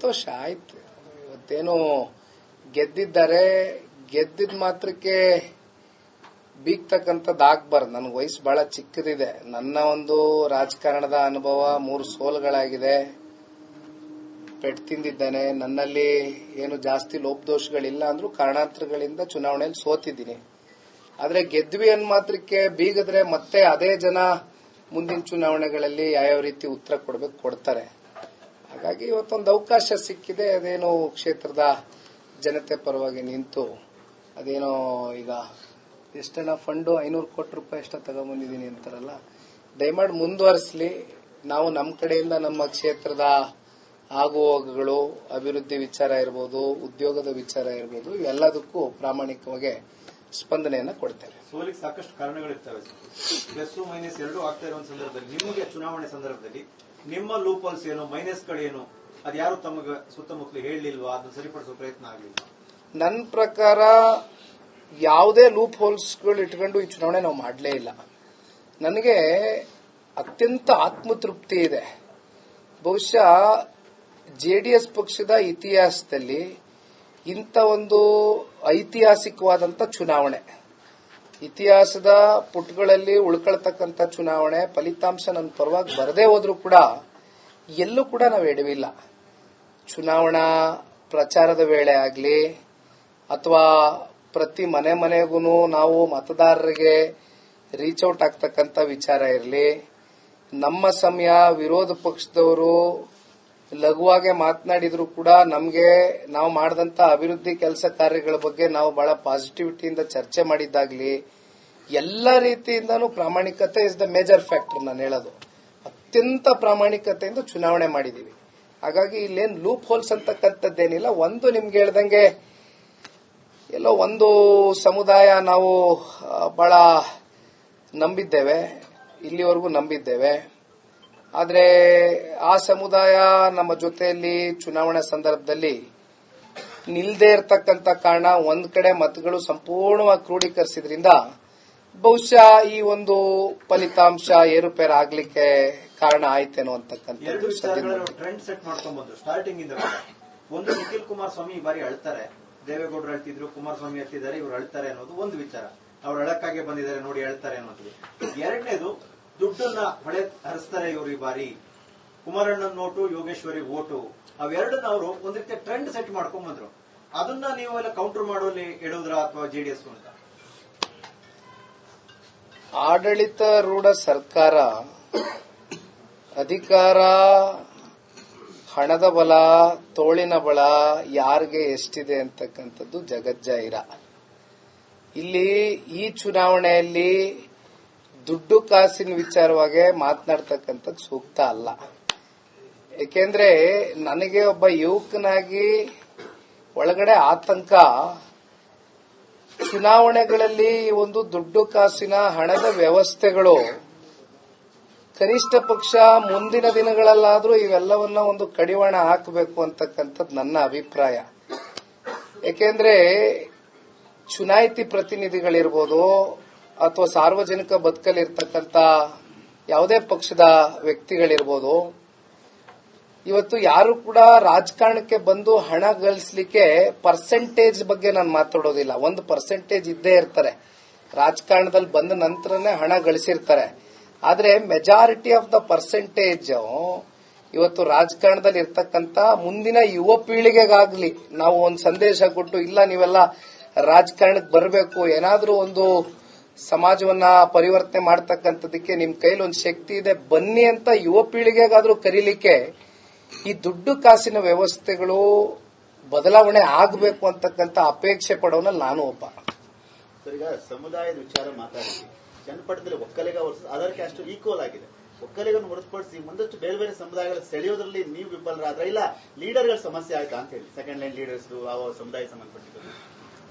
ಸಂತೋಷ ಆಯ್ತು. ಇವತ್ತೇನು ಗೆದ್ದಿದ್ದಾರೆ, ಗೆದ್ದಿದ್ ಮಾತ್ರಕ್ಕೆ ಬೀಗ್ತಕ್ಕಂಥದ್ದು ಆಗ್ಬಾರ್ದು. ನನಗೆ ವಯಸ್ಸು ಬಹಳ ಚಿಕ್ಕದಿದೆ. ನನ್ನ ಒಂದು ರಾಜಕಾರಣದ ಅನುಭವ 3 ಸೋಲುಗಳಾಗಿದೆ. ಪೆಟ್ಟು ತಿಂದಿದ್ದಾನೆ. ನನ್ನಲ್ಲಿ ಏನು ಜಾಸ್ತಿ ಲೋಪದೋಷಗಳಿಲ್ಲ ಅಂದ್ರೂ ಕಾರಣಾಂತರಗಳಿಂದ ಚುನಾವಣೆಯಲ್ಲಿ ಸೋತಿದ್ದೀನಿ. ಆದ್ರೆ ಗೆದ್ವಿ ಅನ್ ಮಾತ್ರಕ್ಕೆ ಬೀಗಿದ್ರೆ ಮತ್ತೆ ಅದೇ ಜನ ಮುಂದಿನ ಚುನಾವಣೆಗಳಲ್ಲಿ ಯಾವ್ಯಾವ ರೀತಿ ಉತ್ತರ ಕೊಡ್ತಾರೆ. ಹಾಗಾಗಿ ಇವತ್ತೊಂದು ಅವಕಾಶ ಸಿಕ್ಕಿದೆ. ಅದೇನೋ ಕ್ಷೇತ್ರದ ಜನತೆ ಪರವಾಗಿ ನಿಂತು ಅದೇನೋ ಈಗ ಎಷ್ಟನ ಫಂಡು 500 ಕೋಟಿ ರೂಪಾಯಿ ಎಷ್ಟ ತಗೊಂಡ್ಬಂದಿದ್ದೀನಿ ಅಂತಾರಲ್ಲ, ದಯಮಾಡಿ ಮುಂದುವರಿಸಲಿ. ನಾವು ನಮ್ಮ ಕಡೆಯಿಂದ ನಮ್ಮ ಕ್ಷೇತ್ರದ ಆಗುಹೋಗುಗಳು, ಅಭಿವೃದ್ಧಿ ವಿಚಾರ ಇರಬಹುದು, ಉದ್ಯೋಗದ ವಿಚಾರ ಇರಬಹುದು, ಇವೆಲ್ಲದಕ್ಕೂ ಪ್ರಾಮಾಣಿಕವಾಗಿ ಸ್ಪಂದನೆಯನ್ನ ಕೊಡ್ತೇವೆ. ಸೋಲಿಗೆ ಸಾಕಷ್ಟು ಕಾರಣಗಳಿರ್ತವೆ. ಪ್ಲಸ್ ಮೈನಸ್ 2 ಆಗ್ತಾ ಇರುವ ಸಂದರ್ಭದಲ್ಲಿ ನಿಮಗೆ ಚುನಾವಣೆ ಸಂದರ್ಭದಲ್ಲಿ ನಿಮ್ಮ ಲೂಪ್ ಹೋಲ್ಸ್ ಏನು, ಮೈನಸ್ಗಳೇನು, ಅದ್ಯಾರು ತಮಗೆ ಸುತ್ತಮುತ್ತಲು ಹೇಳಲಿಲ್ವಾ? ಅದನ್ನು ಸರಿಪಡಿಸುವ ಪ್ರಯತ್ನ ಆಗಲಿಲ್ಲ? ನನ್ನ ಪ್ರಕಾರ ಯಾವುದೇ ಲೂಪ್ ಹೋಲ್ಸ್ಗಳು ಇಟ್ಕೊಂಡು ಈ ಚುನಾವಣೆ ನಾವು ಮಾಡಲೇ ಇಲ್ಲ. ನನಗೆ ಅತ್ಯಂತ ಆತ್ಮತೃಪ್ತಿ ಇದೆ. ಬಹುಶಃ ಜೆಡಿಎಸ್ ಪಕ್ಷದ ಇತಿಹಾಸದಲ್ಲಿ ಇಂಥ ಒಂದು ಐತಿಹಾಸಿಕವಾದಂಥ ಚುನಾವಣೆ, ಇತಿಹಾಸದ ಪುಟಗಳಲ್ಲಿ ಉಳ್ಕೊಳ್ತಕ್ಕಂಥ ಚುನಾವಣೆ, ಫಲಿತಾಂಶ ನನ್ನ ಪರವಾಗಿ ಬರದೇ ಹೋದ್ರೂ ಕೂಡ ಎಲ್ಲೂ ಕೂಡ ನಾವು ಎಡವಿಲ್ಲ. ಚುನಾವಣಾ ಪ್ರಚಾರದ ವೇಳೆ ಆಗಲಿ ಅಥವಾ ಪ್ರತಿ ಮನೆಗೂ ನಾವು ಮತದಾರರಿಗೆ ರೀಚ್ ಔಟ್ ಆಗ್ತಕ್ಕಂಥ ವಿಚಾರ ಇರಲಿ, ನಮ್ಮ ಸಮಯ ವಿರೋಧ ಪಕ್ಷದವರು ಲಘುವಾಗಿ ಮಾತನಾಡಿದ್ರು ಕೂಡ ನಮಗೆ ನಾವು ಮಾಡಿದಂತ ಅಭಿವೃದ್ಧಿ ಕೆಲಸ ಕಾರ್ಯಗಳ ಬಗ್ಗೆ ನಾವು ಬಹಳ ಪಾಸಿಟಿವಿಟಿಯಿಂದ ಚರ್ಚೆ ಮಾಡಿದ್ದಾಗ್ಲಿ, ಎಲ್ಲ ರೀತಿಯಿಂದನೂ ಪ್ರಾಮಾಣಿಕತೆ ಇಸ್ ದ ಮೇಜರ್ ಫ್ಯಾಕ್ಟರ್. ನಾನು ಹೇಳೋದು ಅತ್ಯಂತ ಪ್ರಾಮಾಣಿಕತೆಯಿಂದ ಚುನಾವಣೆ ಮಾಡಿದೀವಿ. ಹಾಗಾಗಿ ಇಲ್ಲೇನು ಲೂಪ್ ಹೋಲ್ಸ್ ಅಂತಕ್ಕಂಥದ್ದೇನಿಲ್ಲ. ಒಂದು ನಿಮ್ಗೆ ಹೇಳ್ದಂಗೆ ಎಲ್ಲೋ ಒಂದು ಸಮುದಾಯ ನಾವು ಬಹಳ ನಂಬಿದ್ದೇವೆ, ಇಲ್ಲಿವರೆಗೂ ನಂಬಿದ್ದೇವೆ. ಆದರೆ ಆ ಸಮುದಾಯ ನಮ್ಮ ಜೊತೆಯಲ್ಲಿ ಚುನಾವಣಾ ಸಂದರ್ಭದಲ್ಲಿ ನಿಲ್ದೇ ಇರತಕ್ಕಂಥ ಕಾರಣ ಒಂದ್ ಕಡೆ ಮತಗಳು ಸಂಪೂರ್ಣವಾಗಿ ಕ್ರೋಢೀಕರಿಸಿದ್ರಿಂದ ಬಹುಶಃ ಈ ಒಂದು ಫಲಿತಾಂಶ ಏರುಪೇರು ಆಗ್ಲಿಕ್ಕೆ ಕಾರಣ ಆಯ್ತೇನೋ ಅಂತಕ್ಕಂಥದ್ದು ಟ್ರೆಂಡ್ ಸೆಟ್ ಮಾಡ್ಕೊಂಡ್ಬಂದು ಸ್ಟಾರ್ಟಿಂಗ್ ಇಂದ. ಒಂದು ನಿಖಿಲ್ ಕುಮಾರಸ್ವಾಮಿ ಈ ಬಾರಿ ಅಳ್ತಾರೆ, ದೇವೇಗೌಡರು ಅಳ್ತಿದ್ರು, ಕುಮಾರಸ್ವಾಮಿ ಅಳ್ತಿದ್ದಾರೆ, ಇವರು ಅಳ್ತಾರೆ ಅನ್ನೋದು ಒಂದು ವಿಚಾರ. ಅವ್ರು ಅಳಕ್ಕಾಗೆ ಬಂದಿದ್ದಾರೆ ನೋಡಿ ಅಳ್ತಾರೆ ಅನ್ನೋದು. ಎರಡನೇದು, ದುಡ್ಡನ್ನ ಹೊಳೆ ಹರಿಸ್ತಾರೆ ಇವರು ಈ ಬಾರಿ, ಕುಮಾರಣ್ಣನ ನೋಟು, ಯೋಗೇಶ್ವರಿ ಓಟು, ಅವೆರಡನ್ನ ಅವರು ಒಂದ್ ರೀತಿಯ ಟ್ರೆಂಡ್ ಸೆಟ್ ಮಾಡ್ಕೊಂಡ್ ಬಂದ್ರು. ಅದನ್ನ ನೀವು ಎಲ್ಲ ಕೌಂಟರ್ ಮಾಡುವಲ್ಲಿ ಎಡುವುದ್ರ ಅಥವಾ ಜೆಡಿಎಸ್ ಅಂತ? ಆಡಳಿತಾರೂಢ ಸರ್ಕಾರ ಅಧಿಕಾರ, ಹಣದ ಬಲ, ತೋಳಿನ ಬಲ ಯಾರಿಗೆ ಎಷ್ಟಿದೆ ಅಂತಕ್ಕಂಥದ್ದು ಜಗಜ್ಜಾಹಿರ. ಇಲ್ಲಿ ಈ ಚುನಾವಣೆಯಲ್ಲಿ ದುಡ್ಡು ಕಾಸಿನ ವಿಚಾರವಾಗಿ ಮಾತನಾಡ್ತಕ್ಕಂಥದ್ದು ಸೂಕ್ತ ಅಲ್ಲ. ಏಕೆಂದ್ರೆ ನನಗೆ ಒಬ್ಬ ಯುವಕನಾಗಿ ಒಳಗಡೆ ಆತಂಕ, ಚುನಾವಣೆಗಳಲ್ಲಿ ಒಂದು ದುಡ್ಡು ಕಾಸಿನ ಹಣದ ವ್ಯವಸ್ಥೆಗಳು ಕನಿಷ್ಠ ಪಕ್ಷ ಮುಂದಿನ ದಿನಗಳಲ್ಲಾದ್ರೂ ಇವೆಲ್ಲವನ್ನ ಒಂದು ಕಡಿವಾಣ ಹಾಕಬೇಕು ಅಂತಕ್ಕಂಥದ್ದು ನನ್ನ ಅಭಿಪ್ರಾಯ. ಏಕೆಂದ್ರೆ ಚುನಾಯಿತಿ ಪ್ರತಿನಿಧಿಗಳಿರ್ಬೋದು ಅಥವಾ ಸಾರ್ವಜನಿಕ ಬದುಕಲ್ಲಿರ್ತಕ್ಕಂಥ ಯಾವುದೇ ಪಕ್ಷದ ವ್ಯಕ್ತಿಗಳಿರ್ಬೋದು, ಇವತ್ತು ಯಾರು ಕೂಡ ರಾಜಕಾರಣಕ್ಕೆ ಬಂದು ಹಣ ಗಳಿಸಲಿಕ್ಕೆ ಪರ್ಸೆಂಟೇಜ್ ಬಗ್ಗೆ ನಾನು ಮಾತಾಡೋದಿಲ್ಲ. ಒಂದು ಪರ್ಸೆಂಟೇಜ್ ಇದ್ದೇ ಇರ್ತಾರೆ, ರಾಜಕಾರಣದಲ್ಲಿ ಬಂದ ನಂತರನೇ ಹಣ ಗಳಿಸಿರ್ತಾರೆ. ಆದ್ರೆ ಮೆಜಾರಿಟಿ ಆಫ್ ದ ಪರ್ಸೆಂಟೇಜ್ ಇವತ್ತು ರಾಜಕಾರಣದಲ್ಲಿ ಇರ್ತಕ್ಕಂಥ ಮುಂದಿನ ಯುವ ಪೀಳಿಗೆಗಾಗ್ಲಿ ನಾವು ಒಂದು ಸಂದೇಶ ಕೊಟ್ಟು, ಇಲ್ಲ ನೀವೆಲ್ಲ ರಾಜಕಾರಣಕ್ಕೆ ಬರಬೇಕು, ಏನಾದ್ರೂ ಒಂದು ಸಮಾಜವನ್ನ ಪರಿವರ್ತನೆ ಮಾಡ್ತಕ್ಕಂಥದಕ್ಕೆ ನಿಮ್ ಕೈಲಿ ಒಂದು ಶಕ್ತಿ ಇದೆ, ಬನ್ನಿ ಅಂತ ಯುವ ಪೀಳಿಗೆಗಾದ್ರೂ ಕರೀಲಿಕ್ಕೆ ಈ ದುಡ್ಡು ಕಾಸಿನ ವ್ಯವಸ್ಥೆಗಳು ಬದಲಾವಣೆ ಆಗಬೇಕು ಅಂತಕ್ಕಂಥ ಅಪೇಕ್ಷೆ ಪಡೋನಲ್ಲಿ ನಾನು ಒಬ್ಬ. ಈಗ ಸಮುದಾಯದ ವಿಚಾರ ಮಾತಾಡಿದ್ವಿ, ಜನಪಡದಲ್ಲಿ ಒಕ್ಕಲಿಗ ಅದರ್ ಕ್ಯಾಸ್ಟ್ ಈಕ್ವಲ್ ಆಗಿದೆ. ಒಕ್ಕಲಿಗನ್ನು ಹೊರತುಪಡಿಸಿ ಮುಂದಷ್ಟು ಬೇರೆ ಬೇರೆ ಸಮುದಾಯಗಳ ಸೆಳೆಯೋದ್ರಲ್ಲಿ ನೀವು ವಿಫಲರಾದ್ರ, ಇಲ್ಲ ಲೀಡರ್ಗಳ ಸಮಸ್ಯೆ ಆಯ್ತಾ ಅಂತ ಹೇಳಿ, ಸೆಕೆಂಡ್ ಲೈನ್ ಲೀಡರ್ಸ್ ಸಮುದಾಯ ಸಂಬಂಧಪಟ್ಟಿದ್ದು.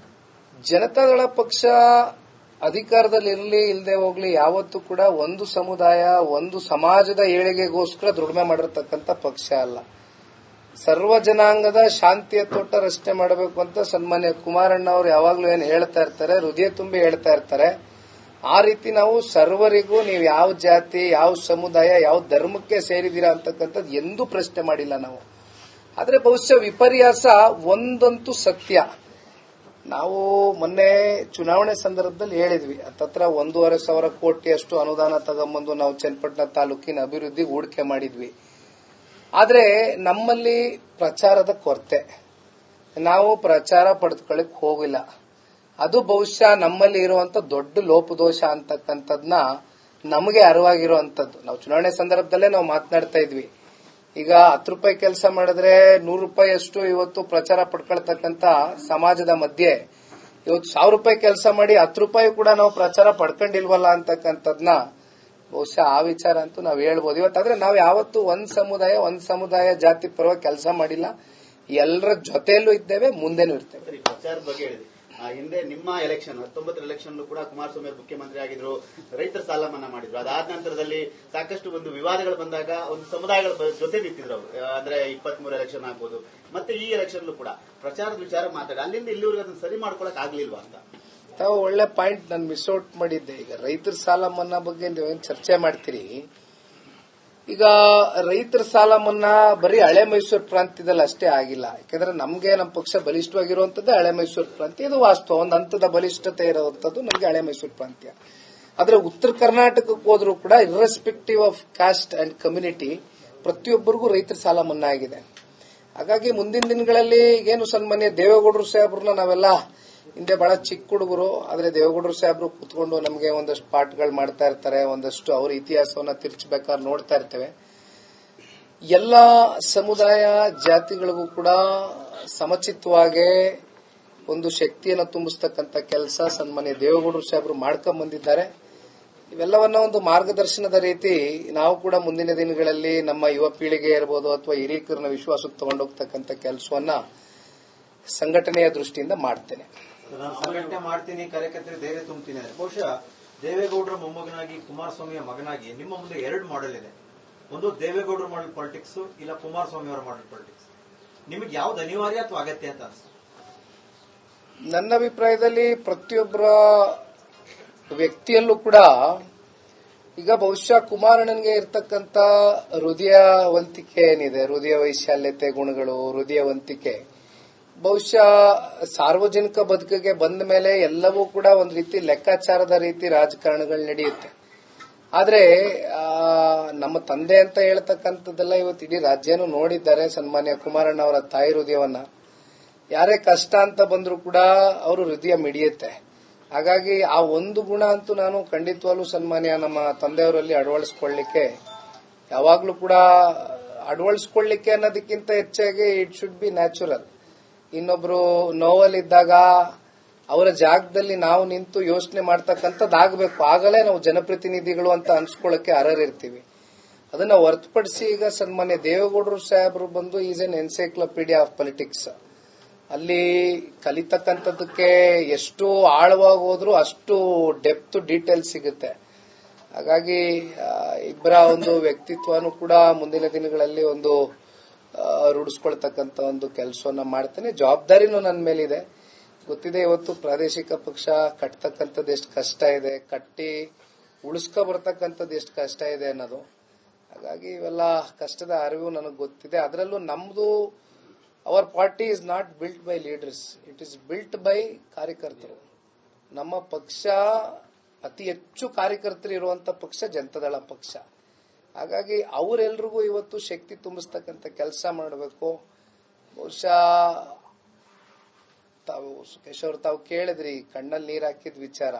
ಜನತಾದಳ ಪಕ್ಷ ಅಧಿಕಾರದಲ್ಲಿ ಇರಲಿ ಇಲ್ಲದೆ ಹೋಗ್ಲಿ ಯಾವತ್ತೂ ಕೂಡ ಒಂದು ಸಮುದಾಯ, ಒಂದು ಸಮಾಜದ ಏಳಿಗೆಗೋಸ್ಕರ ದುಡಿಮೆ ಮಾಡಿರ್ತಕ್ಕಂಥ ಪಕ್ಷ ಅಲ್ಲ. ಸರ್ವ ಜನಾಂಗದ ಶಾಂತಿಯ ತೋಟ ರಚನೆ ಮಾಡಬೇಕು ಅಂತ ಸನ್ಮಾನ್ಯ ಕುಮಾರಣ್ಣ ಅವರು ಯಾವಾಗ್ಲೂ ಏನು ಹೇಳ್ತಾ ಇರ್ತಾರೆ, ಹೃದಯ ತುಂಬಿ ಹೇಳ್ತಾ ಇರ್ತಾರೆ. ಆ ರೀತಿ ನಾವು ಸರ್ವರಿಗೂ ನೀವು ಯಾವ ಜಾತಿ, ಯಾವ ಸಮುದಾಯ, ಯಾವ ಧರ್ಮಕ್ಕೆ ಸೇರಿದೀರಾ ಅಂತಕ್ಕಂಥದ್ದು ಎಂದೂ ಪ್ರಶ್ನೆ ಮಾಡಿಲ್ಲ ನಾವು. ಆದ್ರೆ ಬಹುಶಃ ವಿಪರ್ಯಾಸ ಒಂದಂತೂ ಸತ್ಯ. ನಾವು ಮೊನ್ನೆ ಚುನಾವಣೆ ಸಂದರ್ಭದಲ್ಲಿ ಹೇಳಿದ್ವಿ, ಹತ್ತತ್ರ 1,500 ಕೋಟಿಯಷ್ಟು ಅನುದಾನ ತಗೊಂಬಂದು ನಾವು ಚನ್ನಪಟ್ಟಣ ತಾಲೂಕಿನ ಅಭಿವೃದ್ಧಿಗೆ ಹೂಡಿಕೆ ಮಾಡಿದ್ವಿ. ಆದ್ರೆ ನಮ್ಮಲ್ಲಿ ಪ್ರಚಾರದ ಕೊರತೆ, ನಾವು ಪ್ರಚಾರ ಪಡೆದುಕೊಳ್ಳಿಕ್ ಹೋಗಿಲ್ಲ. ಅದು ಬಹುಶಃ ನಮ್ಮಲ್ಲಿ ಇರುವಂತ ದೊಡ್ಡ ಲೋಪದೋಷ ಅಂತಕ್ಕಂಥದ್ನ ನಮಗೆ ಅರಿವಾಗಿರುವಂತದ್ದು. ನಾವು ಚುನಾವಣೆ ಸಂದರ್ಭದಲ್ಲೇ ನಾವು ಮಾತನಾಡ್ತಾ ಇದ್ವಿ, ಈಗ 10 ರೂಪಾಯಿ ಕೆಲಸ ಮಾಡಿದ್ರೆ 100 ರೂಪಾಯಿ ಅಷ್ಟು ಇವತ್ತು ಪ್ರಚಾರ ಪಡ್ಕೊಳ್ತಕ್ಕಂತ ಸಮಾಜದ ಮಧ್ಯೆ ಇವತ್ತು 1000 ರೂಪಾಯಿ ಕೆಲಸ ಮಾಡಿ 10 ರೂಪಾಯಿ ಕೂಡ ನಾವು ಪ್ರಚಾರ ಪಡ್ಕೊಂಡಿಲ್ವಲ್ಲ ಅಂತಕ್ಕಂಥದ್ನ ಬಹುಶಃ ಆ ವಿಚಾರ ಅಂತೂ ನಾವು ಹೇಳ್ಬೋದು. ಇವತ್ತಾದ್ರೆ ನಾವು ಯಾವತ್ತು ಒಂದ್ ಸಮುದಾಯ ಜಾತಿ ಪರವಾಗಿ ಕೆಲಸ ಮಾಡಿಲ್ಲ, ಎಲ್ಲರ ಜೊತೆಯಲ್ಲೂ ಇದ್ದೇವೆ, ಮುಂದೆನೂ ಇರ್ತೇವೆ. ಪ್ರಚಾರದ ಬಗ್ಗೆ ಹೇಳಿದೆ. ಹಿಂದೆ ನಿಮ್ಮ ಎಲೆಕ್ಷನ್ 19 ಎಲೆಕ್ಷನ್ ಕೂಡ ಕುಮಾರಸ್ವಾಮಿ ಅವರು ಮುಖ್ಯಮಂತ್ರಿ ಆಗಿದ್ರು, ರೈತರ ಸಾಲ ಮನ್ನಾ ಮಾಡಿದ್ರು. ಅದಾದ ನಂತರದಲ್ಲಿ ಸಾಕಷ್ಟು ಒಂದು ವಿವಾದಗಳು ಬಂದಾಗ ಒಂದು ಸಮುದಾಯಗಳ ಜೊತೆ ನಿಂತಿದ್ರು ಅವರು. ಅಂದ್ರೆ 23 ಎಲೆಕ್ಷನ್ ಆಗ್ಬೋದು, ಮತ್ತೆ ಈ ಎಲೆಕ್ಷನ್ ಕೂಡ ಪ್ರಚಾರದ ವಿಚಾರ ಮಾತಾಡಿ ಅಲ್ಲಿಂದ ಇಲ್ಲಿವರೆಗೆ ಅದನ್ನ ಸರಿ ಮಾಡ್ಕೊಳಕ್ ಆಗ್ಲಿಲ್ವಾ ಅಂತ. ತಾವು ಒಳ್ಳೆ ಪಾಯಿಂಟ್ ನಾನು ಮಿಸ್ಔಟ್ ಮಾಡಿದ್ದೆ. ಈಗ ರೈತರ ಸಾಲ ಮನ್ನಾ ಬಗ್ಗೆ ನೀವೇನು ಚರ್ಚೆ ಮಾಡ್ತೀರಿ, ಈಗ ರೈತರ ಸಾಲ ಮನ್ನಾ ಬರೀ ಹಳೆ ಮೈಸೂರು ಪ್ರಾಂತ್ಯದಲ್ಲಿ ಅಷ್ಟೇ ಆಗಿಲ್ಲ. ಯಾಕಂದ್ರೆ ನಮ್ಗೆ ನಮ್ಮ ಪಕ್ಷ ಬಲಿಷ್ಠವಾಗಿರುವಂತದ್ದು ಹಳೆ ಮೈಸೂರು ಪ್ರಾಂತ್ಯ, ಇದು ವಾಸ್ತವ. ಒಂದು ಹಂತದ ಬಲಿಷ್ಠತೆ ಇರುವಂತದ್ದು ನಮಗೆ ಹಳೆ ಮೈಸೂರು ಪ್ರಾಂತ್ಯ. ಆದ್ರೆ ಉತ್ತರ ಕರ್ನಾಟಕಕ್ಕೆ ಹೋದ್ರೂ ಕೂಡ irrespective of cost and community ಪ್ರತಿಯೊಬ್ಬರಿಗೂ ರೈತರ ಸಾಲ ಮನ್ನಾ ಆಗಿದೆ. ಹಾಗಾಗಿ ಮುಂದಿನ ದಿನಗಳಲ್ಲಿ ಏನು ಸನ್ಮಾನ್ಯ ದೇವೇಗೌಡರು ಸಾಹೇಬ್ರನ್ನ ನಾವೆಲ್ಲ ಹಿಂದೆ ಬಹಳ ಚಿಕ್ಕ ಹುಡುಗರು, ಆದ್ರೆ ದೇವೇಗೌಡರು ಸಾಹೇಬ್ರು ಕೂತ್ಕೊಂಡು ನಮಗೆ ಒಂದಷ್ಟು ಪಾಠಗಳು ಮಾಡ್ತಾ ಇರ್ತಾರೆ, ಒಂದಷ್ಟು ಅವ್ರ ಇತಿಹಾಸವನ್ನ ತಿರ್ಚಬೇಕಾದ್ರೆ ನೋಡ್ತಾ ಇರ್ತೇವೆ. ಎಲ್ಲ ಸಮುದಾಯ ಜಾತಿಗಳಿಗೂ ಕೂಡ ಸಮಚಿತ್ತವಾಗಿ ಒಂದು ಶಕ್ತಿಯನ್ನು ತುಂಬಿಸ್ತಕ್ಕಂಥ ಕೆಲಸ ಸನ್ಮಾನ್ಯ ದೇವೇಗೌಡರು ಸಾಹೇಬ್ರು ಮಾಡ್ಕೊಂಡ್ ಬಂದಿದ್ದಾರೆ. ಇವೆಲ್ಲವನ್ನ ಒಂದು ಮಾರ್ಗದರ್ಶನದ ರೀತಿ ನಾವು ಕೂಡ ಮುಂದಿನ ದಿನಗಳಲ್ಲಿ ನಮ್ಮ ಯುವ ಪೀಳಿಗೆ ಇರಬಹುದು ಅಥವಾ ಹಿರಿಯರನ್ನ ವಿಶ್ವಾಸಕ್ಕೆ ತಗೊಂಡೋಗ್ತಕ್ಕಂಥ ಕೆಲಸವನ್ನ ಸಂಘಟನೆಯ ದೃಷ್ಟಿಯಿಂದ ಮಾಡ್ತೇನೆ. ನಾನು ಸಂಘಟನೆ ಮಾಡ್ತೀನಿ, ಕಾರ್ಯಕರ್ತರಿಗೆ ಧೈರ್ಯ ತುಂಬುತ್ತೀನಿ. ಬಹುಶಃ ದೇವೇಗೌಡರ ಮೊಮ್ಮಗನಾಗಿ ಕುಮಾರಸ್ವಾಮಿಯ ಮಗನಾಗಿ ನಿಮ್ಮ ಮುಂದೆ 2 ಮಾಡೆಲ್ ಇದೆ. ಒಂದು ದೇವೇಗೌಡರ ಮಾಡೆಲ್ ಪಾಲಿಟಿಕ್ಸ್, ಇಲ್ಲ ಕುಮಾರಸ್ವಾಮಿ ಅವರ ಮಾಡೆಲ್ ಪಾಲಿಟಿಕ್ಸ್. ನಿಮಗೆ ಯಾವ್ದು ಅನಿವಾರ್ಯ ಅಥವಾ ಅಗತ್ಯ ಅಂತ ಅನ್ಸುತ್ತೆ? ನನ್ನ ಅಭಿಪ್ರಾಯದಲ್ಲಿ ಪ್ರತಿಯೊಬ್ಬರ ವ್ಯಕ್ತಿಯಲ್ಲೂ ಕೂಡ ಈಗ ಬಹುಶಃ ಕುಮಾರಣ್ಣನಿಗೆ ಇರ್ತಕ್ಕಂಥ ಹೃದಯವಂತಿಕೆ ಏನಿದೆ, ಹೃದಯ ವೈಶಾಲ್ಯತೆ ಗುಣಗಳು, ಹೃದಯವಂತಿಕೆ ಬಹುಶಃ ಸಾರ್ವಜನಿಕ ಬದುಕಿಗೆ ಬಂದ ಮೇಲೆ ಎಲ್ಲವೂ ಕೂಡ ಒಂದು ರೀತಿ ಲೆಕ್ಕಾಚಾರದ ರೀತಿ ರಾಜಕಾರಣಗಳು ನಡೆಯುತ್ತೆ. ಆದ್ರೆ ನಮ್ಮ ತಂದೆ ಅಂತ ಹೇಳ್ತಕ್ಕಂಥದ್ದೆಲ್ಲ ಇವತ್ತು ಇಡೀ ರಾಜ್ಯನೂ ನೋಡಿದ್ದಾರೆ. ಸನ್ಮಾನ್ಯ ಕುಮಾರಣ್ಣ ಅವರ ತಾಯಿ ಹೃದಯವನ್ನ ಯಾರೇ ಕಷ್ಟ ಅಂತ ಬಂದರೂ ಕೂಡ ಅವರು ಹೃದಯ ಮಿಡಿಯುತ್ತೆ. ಹಾಗಾಗಿ ಆ ಒಂದು ಗುಣ ಅಂತೂ ನಾನು ಖಂಡಿತವಾಗ್ಲೂ ಸನ್ಮಾನ್ಯ ನಮ್ಮ ತಂದೆಯವರಲ್ಲಿ ಅಳವಡಿಸ್ಕೊಳ್ಳಿಕ್ಕೆ ಯಾವಾಗ್ಲೂ ಕೂಡ ಅಳವಡಿಸ್ಕೊಳ್ಳಿಕ್ಕೆ ಅನ್ನೋದಕ್ಕಿಂತ ಹೆಚ್ಚಾಗಿ ಇಟ್ ಶುಡ್ ಬಿ ನ್ಯಾಚುರಲ್. ಇನ್ನೊಬ್ರು ನೋವಲ್ಲಿದ್ದಾಗ ಅವರ ಜಾಗದಲ್ಲಿ ನಾವು ನಿಂತು ಯೋಚನೆ ಮಾಡ್ತಕ್ಕಂಥದ್ದಾಗಬೇಕು. ಆಗಲೇ ನಾವು ಜನಪ್ರತಿನಿಧಿಗಳು ಅಂತ ಅನ್ಸ್ಕೊಳ್ಳಕ್ಕೆ ಅರ್ಹರಿರ್ತೀವಿ. ಅದನ್ನ ಹೊರತುಪಡಿಸಿ ಈಗ ಸನ್ಮಾನ್ಯ ದೇವೇಗೌಡರು ಸಾಹೇಬರು ಬಂದು is N encyclopaedia of politics. ಅಲ್ಲಿ ಕಲಿತಕ್ಕಂಥದ್ದಕ್ಕೆ ಎಷ್ಟು ಆಳವಾಗಿ ಹೋದ್ರೂ ಅಷ್ಟು ಡೆಪ್ತ್ ಡೀಟೇಲ್ ಸಿಗುತ್ತೆ. ಹಾಗಾಗಿ ಇಬ್ಬರ ಒಂದು ವ್ಯಕ್ತಿತ್ವನೂ ಕೂಡ ಮುಂದಿನ ದಿನಗಳಲ್ಲಿ ಒಂದು ರೂಢಿಸ್ಕೊಳ್ತಕ್ಕಂಥ ಒಂದು ಕೆಲಸವನ್ನ ಮಾಡ್ತೇನೆ. ಜವಾಬ್ದಾರಿನೂ ನನ್ನ ಮೇಲಿದೆ. ಗೊತ್ತಿದೆ ಇವತ್ತು ಪ್ರಾದೇಶಿಕ ಪಕ್ಷ ಕಟ್ತಕ್ಕಂಥದ್ದು ಎಷ್ಟು ಕಷ್ಟ ಇದೆ, ಕಟ್ಟಿ ಉಳಿಸ್ಕೊ ಬರ್ತಕ್ಕಂಥದ್ದು ಎಷ್ಟು ಕಷ್ಟ ಇದೆ ಅನ್ನೋದು. ಹಾಗಾಗಿ ಇವೆಲ್ಲ ಕಷ್ಟದ ಅರಿವು ನನಗೆ ಗೊತ್ತಿದೆ. ಅದರಲ್ಲೂ ನಮ್ದು hour party is not built by leaders, it is built by ಕಾರ್ಯಕರ್ತರು. ನಮ್ಮ ಪಕ್ಷ ಅತಿ ಹೆಚ್ಚು ಕಾರ್ಯಕರ್ತರು ಇರುವಂತ ಪಕ್ಷ ಜನತಾದಳ ಪಕ್ಷ. ಹಾಗಾಗಿ ಅವರೆಲ್ರಿಗೂ ಇವತ್ತು ಶಕ್ತಿ ತುಂಬಿಸ್ತಕ್ಕಂಥ ಕೆಲಸ ಮಾಡಬೇಕು. ಬಹುಶಃ ತಾವು ಸುಖೇಶ್ ಅವರು ತಾವು ಕೇಳಿದ್ರಿ ಕಣ್ಣಲ್ಲಿ ನೀರು ಹಾಕಿದ ವಿಚಾರ.